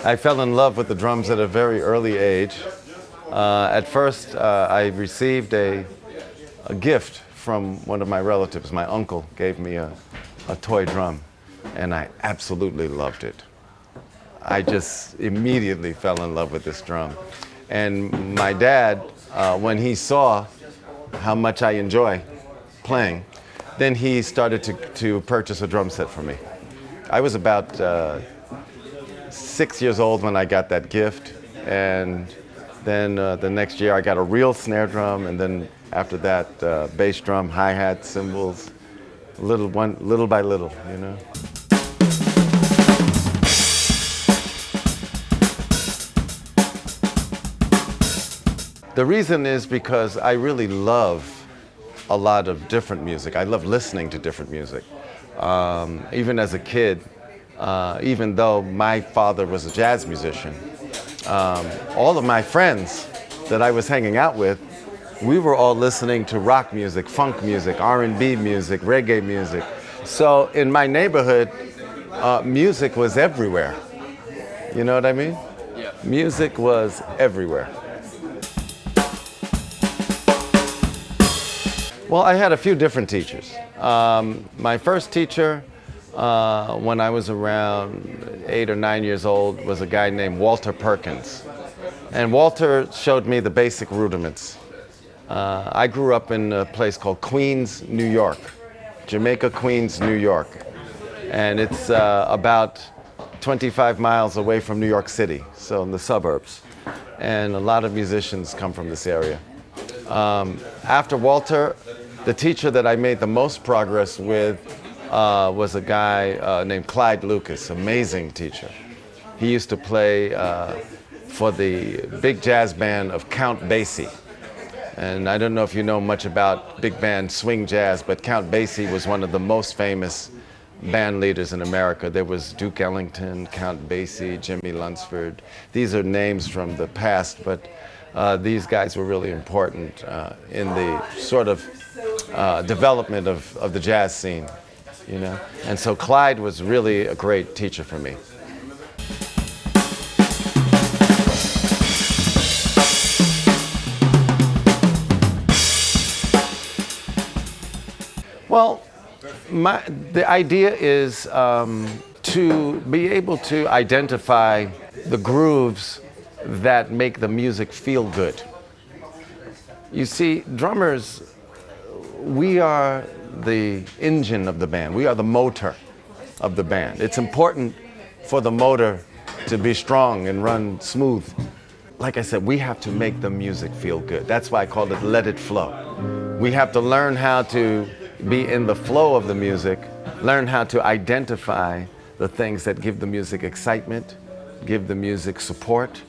I fell in love with the drums at a very early age. At first, I received a gift from one of my relatives. My uncle gave me a toy drum, and I absolutely loved it. I just immediately fell in love with this drum. And my dad, when he saw how much I enjoy playing, then he started to purchase a drum set for me. I was about 6 years old when I got that gift, and then the next year I got a real snare drum, and then after that, bass drum, hi-hat, cymbals, little by little, you know. The reason is because I really love a lot of different music. I love listening to different music. Even as a kid, even though my father was a jazz musician, all of my friends that I was hanging out with, we were all listening to rock music, funk music, R&B music, reggae music. So in my neighborhood, music was everywhere. You know what I mean? Yeah. Music was everywhere. Well, I had a few different teachers. My first teacher, when I was around 8 or 9 years old, was a guy named Walter Perkins. And Walter showed me the basic rudiments. I grew up in a place called Queens, New York. Jamaica, Queens, New York. And it's about 25 miles away from New York City, so in the suburbs. And a lot of musicians come from this area. After Walter, the teacher that I made the most progress with was a guy named Clyde Lucas, amazing teacher. He used to play for the big jazz band of Count Basie. And I don't know if you know much about big band swing jazz, but Count Basie was one of the most famous band leaders in America. There was Duke Ellington, Count Basie, Jimmy Lunsford. These are names from the past, but these guys were really important in the sort of development of the jazz scene, you know. And so Clyde was really a great teacher for me. Well, the idea is to be able to identify the grooves that make the music feel good. You see, drummers, we are the engine of the band. We are the motor of the band. It's important for the motor to be strong and run smooth. Like I said, we have to make the music feel good. That's why I called it Let It Flow. We have to learn how to be in the flow of the music, learn how to identify the things that give the music excitement, give the music support,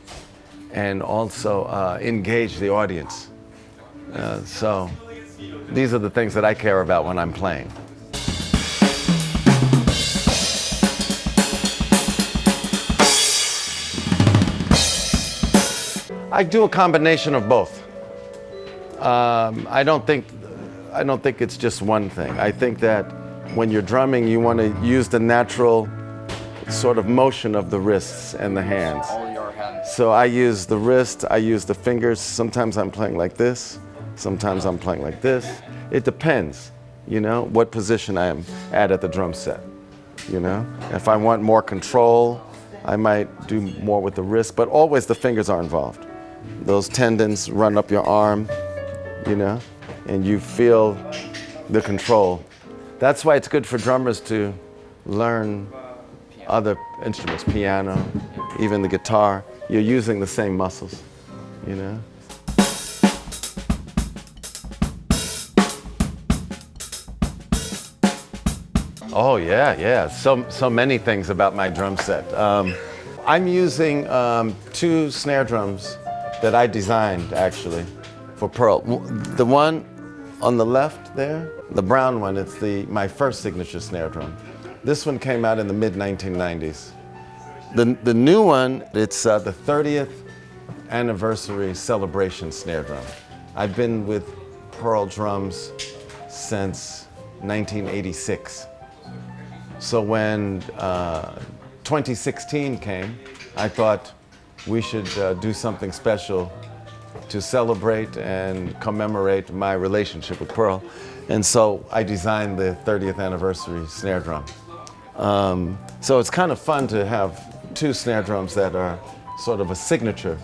and also engage the audience. So these are the things that I care about when I'm playing. I do a combination of both. I don't think it's just one thing. I think that when you're drumming, you want to use the natural sort of motion of the wrists and the hands. All your hands. So I use the wrist, I use the fingers. Sometimes I'm playing like this, sometimes I'm playing like this. It depends, you know, what position I am at the drum set, you know. If I want more control, I might do more with the wrist, but always the fingers are involved. Those tendons run up your arm, you know, and you feel the control. That's why it's good for drummers to learn other instruments, piano, even the guitar. You're using the same muscles, you know. Oh yeah. So many things about my drum set. I'm using 2 snare drums that I designed actually for Pearl. The one on the left there, the brown one, it's my first signature snare drum. This one came out in the mid-1990s. The new one, it's the 30th anniversary celebration snare drum. I've been with Pearl drums since 1986. So when 2016 came, I thought we should do something special to celebrate and commemorate my relationship with Pearl. And so I designed the 30th anniversary snare drum. So it's kind of fun to have two snare drums that are sort of a signature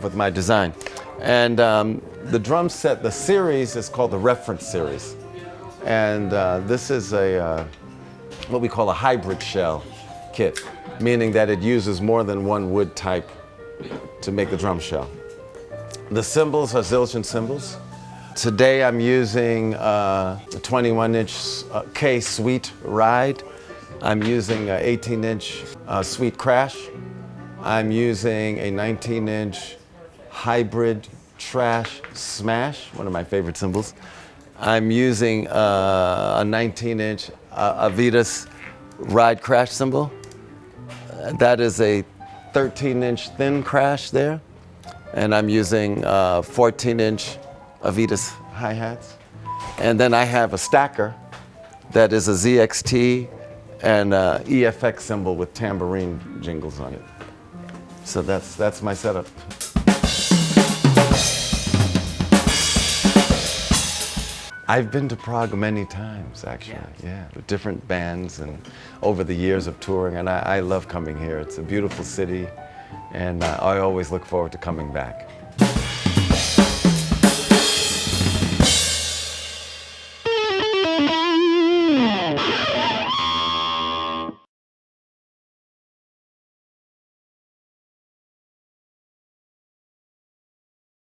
with my design. And the drum set, the series is called the Reference Series. And this is what we call a hybrid shell kit, meaning that it uses more than one wood type to make the drum shell. The cymbals are Zildjian cymbals. Today I'm using a 21-inch K Sweet Ride. I'm using an 18-inch Sweet Crash. I'm using a 19-inch Hybrid Trash Smash, one of my favorite cymbals. I'm using a 19-inch Avitas Ride Crash cymbal. That is a 13-inch thin crash there. And I'm using 14-inch Avitas hi-hats. And then I have a stacker that is a ZXT and EFX cymbal with tambourine jingles on it. So that's my setup. I've been to Prague many times, actually, yeah, with different bands and over the years of touring, and I love coming here. It's a beautiful city, and I always look forward to coming back.